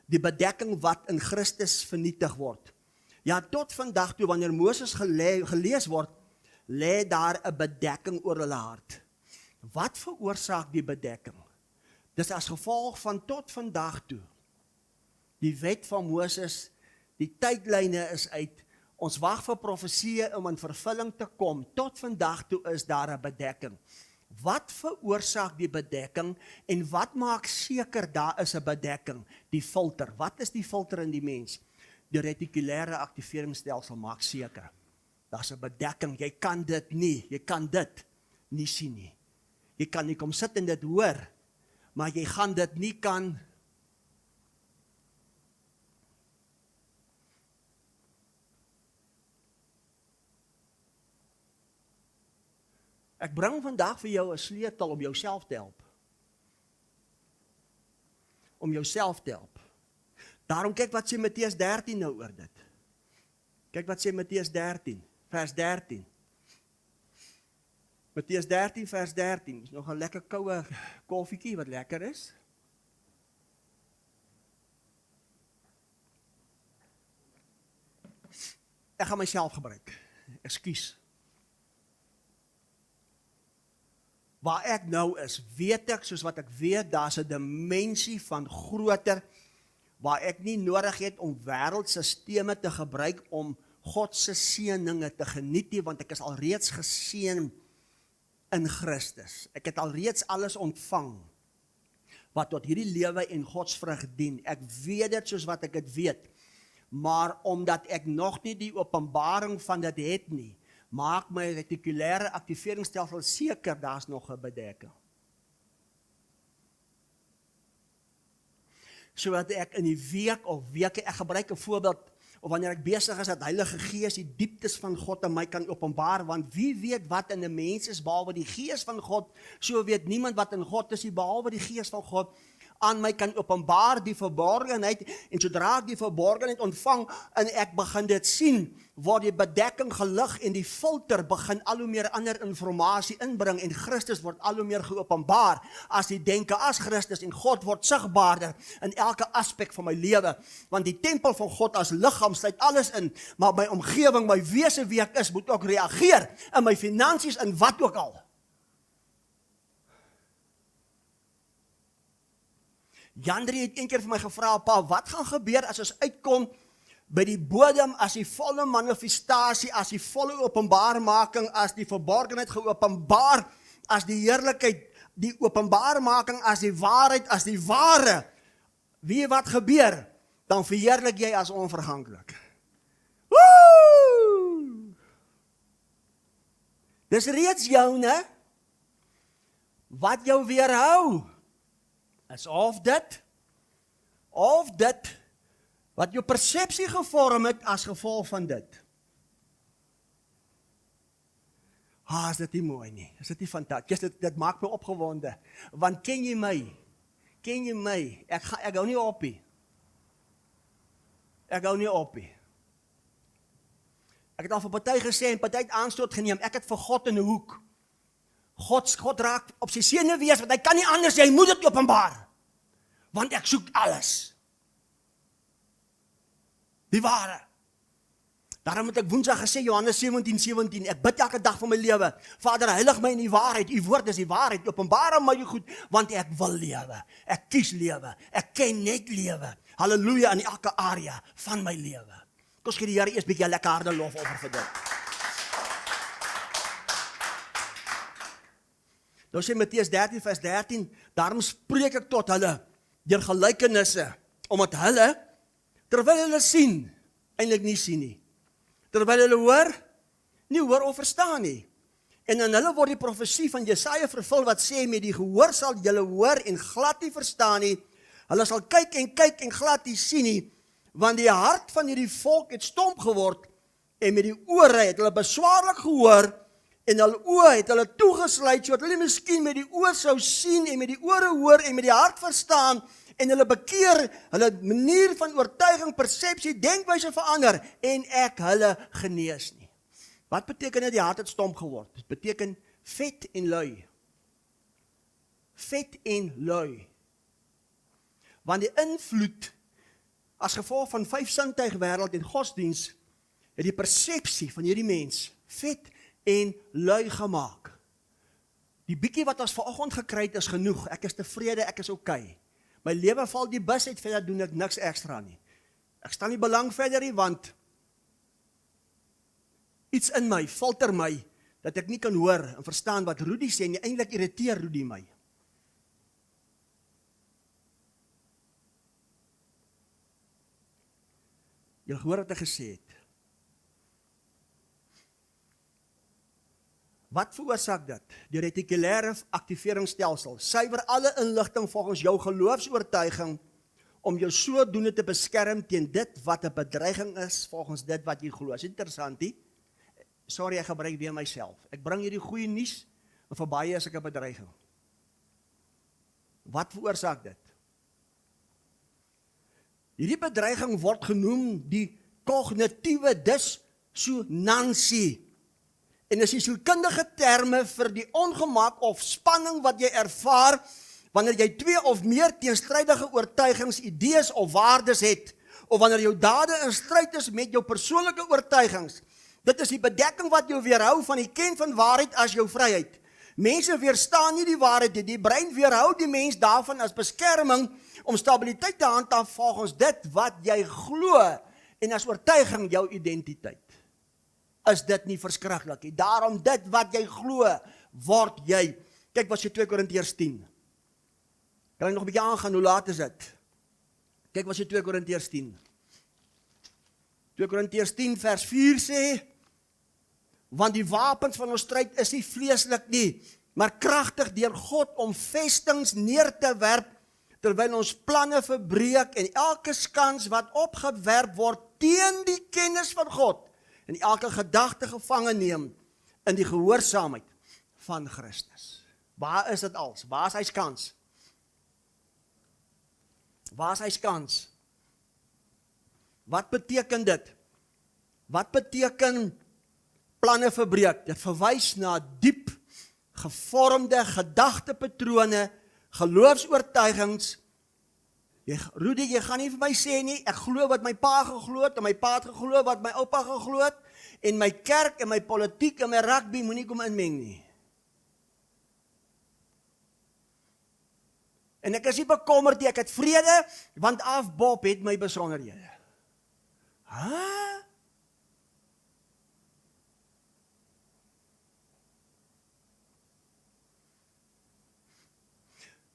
A: die bedekking wat in Christus vernietig word. Ja, tot vandag toe wanneer Moses gelees word, lê daar 'n bedekking oor hulle hart. Wat veroorsaak die bedekking? Dis as gevolg van tot vandag toe. Die wet van Moses, die tydlyne is uit, ons wag vir profesieë om in vervulling te kom, tot vandag toe is daar 'n bedekking. Wat veroorsaak die bedekking en wat maak seker daar is 'n bedekking? Die filter. Wat is die filter in die mens? Die retikulêre aktiveringsstelsel maak seker. Daar's 'n bedekking, jy kan dit nie sien nie. Jy kan nie kom sit en dit hoor, maar jy gaan dit nie kan Ek bring vandag vir jou 'n sleutel om jouself te help. Om jouself te help. Daarom kyk wat sê Matteus 13 nou oor dit. Kyk wat sê Matteus 13, vers 13. Matteus 13, vers 13. Is nog 'n lekker koue koffietjie wat lekker is. Ek gaan myself gebruik. Ekskuus. Waar ek nou is, weet ek, soos wat ek weet, daar's 'n dimensie van groter, waar ek nie nodig het om wêreldstelsels te gebruik om God se seëninge te geniet nie, want ek is alreeds geseën in Christus. Ek het alreeds alles ontvang, wat tot hierdie lewe en godsvrug dien. Ek weet dit soos wat ek dit weet, maar omdat ek nog nie die openbaring van dit het nie, maak my retikulêre aktiveringsstelsel seker daar's nog 'n bedekking. Sodat ek in die week of weke, ek gebruik 'n voorbeeld, of wanneer ek besig is dat Heilige Gees die dieptes van God aan my kan openbaar, want wie weet wat in 'n mens is behalwe die Gees van God, so weet niemand wat in God is nie behalwe die Gees van God. aan my kan openbaar, die verborgenheid, en sodra ek die verborgenheid ontvang, en ek begin dit sien, word die bedekking gelig en die filter begin al hoe meer ander informasie inbring en Christus word al hoe meer geopenbaar as die denke as Christus en God word sigbaarder in elke aspek van my lewe, want die tempel van God as liggaam sluit alles in, maar my omgewing, my wese wie ek is, moet ook reageer, in my finansies, in wat ook al. Jandrie het een keer vir my gevra, pa, wat gaan gebeur as ons uitkom by die bodem, as die volle manifestasie, as die volle openbaarmaking, as die verborgenheid geopenbaar, as die heerlikheid, die openbaarmaking, as die waarheid, as die ware, wie wat gebeur, dan verheerlik jy as onverganklik. Woe! Dis reeds joune, wat jou weerhou, is of dit, wat jou persepsie gevorm het as gevolg van dit. Is dit nie mooi nie? Is dit nie fantastisch? Dit maak my opgewonde. Want ken jy my? Ek hou nie op nie. Ek het al vir party gesê en party het aanstoot geneem. Ek het vir God in 'n hoek. God raak op sy senuwees, want hy kan nie anders, hy moet dit openbaar. Want ek soek alles. Die ware. Daarom het ek Woensdag gesê, Johannes 17:17, ek bid elke dag van my lewe, Vader, heilig my in die waarheid, u woord is die waarheid, openbaar aan my die goed, want ek wil lewe, ek kies lewe, ek ken net lewe, halleluja, in elke area van my lewe. Kom gee die Here eers bietjie lekker harde lof over vir dit. Nou sê Matteus 13 vers 13, daarom spreek ek tot hulle, deur gelykenisse, omdat hulle, terwyl hulle sien, eintlik nie sien nie. Terwyl hulle hoor, nie hoor of verstaan nie. En aan hulle word die profesie van Jesaja vervul wat sê, met die gehoor sal julle hoor en glad nie verstaan nie. Hulle sal kyk en glad nie sien nie, want die hart van hierdie volk het stomp geword, en met die ore het hulle beswaarlik gehoor, en hulle oë het hulle toegesluit, sodat hulle miskien met die oë sou sien, en met die ore hoor, en met die hart verstaan, en hulle bekeer, hulle manier van oortuiging, persepsie, denkwyse verander, en ek hulle genees nie. Wat beteken dit die hart het stomp geword? Dit beteken vet en lui. Vet en lui. Want die invloed, as gevolg van 5 sintuigwêreld en godsdiens, het die persepsie van hierdie mens, vet en lui gemaak. Die bietjie wat ons vanoggend gekry het is genoeg, ek is tevrede, ek is okay. My lewe val die bus uit, verder doen ek niks ekstra nie. Ek stel nie belang verder nie, want iets in my, filter my, dat ek nie kan hoor en verstaan wat Rudy sê, en eintlik irriteer Rudy my. Jy hoor wat ek gesê het. Wat veroorsaak dit? Die retikulêre aktiveringsstelsel suiwer alle inligting volgens jou geloofsoortuiging om jou sodoende te beskerm teen dit wat 'n bedreiging is volgens dit wat jy glo. Is interessant, nie? Sorry, ek gebruik weer myself. Ek bring hierdie goeie nuus, maar vir baie is ek 'n bedreiging. Wat veroorsaak dit? Hierdie bedreiging word genoem die kognitiewe dissonansie. En is die sielkundige terme vir die ongemak of spanning wat jy ervaar, wanneer jy 2 of meer teenstrydige oortuigings, idees of waardes het, of wanneer jou dade in stryd is met jou persoonlike oortuigings. Dit is die bedekking wat jou weerhou van die ken van waarheid as jou vryheid. Mense weerstaan nie die waarheid nie, die brein weerhou die mens daarvan as beskerming, om stabiliteit te handhaaf volgens dit wat jy glo, en as oortuiging jou identiteit. Is dit nie verskriklik nie? Daarom dit wat jy glo, word jy. Kyk wat sê 2 Korintiërs 10. Kan ek nog 'n bietjie aangaan, hoe laat is dit? Kyk wat sê 2 Korintiërs 10. 2 Korintiërs 10 vers 4 sê, want die wapens van ons stryd is nie vleeslik nie, maar kragtig deur God om vestings neer te werp, terwyl ons planne verbreek en elke skans wat opgewerp word teen die kennis van God, en elke gedagte gevange neem in die gehoorsaamheid van Christus. Waar is dit als? Waar is hy skans? Waar is hy skans? Wat beteken dit? Wat beteken planne verbreek? Dit verwys na diep gevormde gedagtepatrone, geloofsoortuigings. Rudy, jy gaan nie vir my sê nie, ek glo wat my pa geglo het, en my pa het geglo wat my oupa geglo het, en my kerk, en my politiek, en my rugby, moenie kom inmeng nie. En ek is nie bekommerd nie, ek het vrede, want Bob het my besonderhede.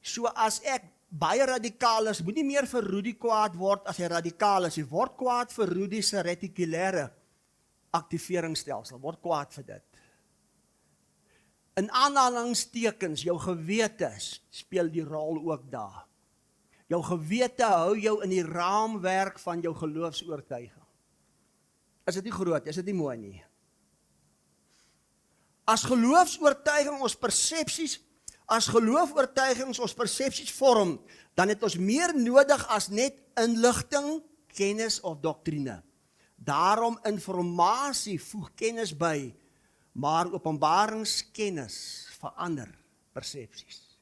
A: So as ek baie radikaal is, moet nie meer vir Rudy kwaad word as hy radikaal is. Jy word kwaad vir Rudy se retikulêre aktiveringsstelsel, word kwaad vir dit. In aanhalingstekens, jou gewete speel die rol ook daar. Jou gewete hou jou in die raamwerk van jou geloofsoortuiging. Is dit nie groot, is dit nie mooi nie? As geloofsoortuiging ons persepsies, as geloofoortuigings ons persepsies vorm, dan het ons meer nodig as net inligting, kennis of doktrine. Daarom informasie voeg kennis by, maar openbaringskennis verander persepsies.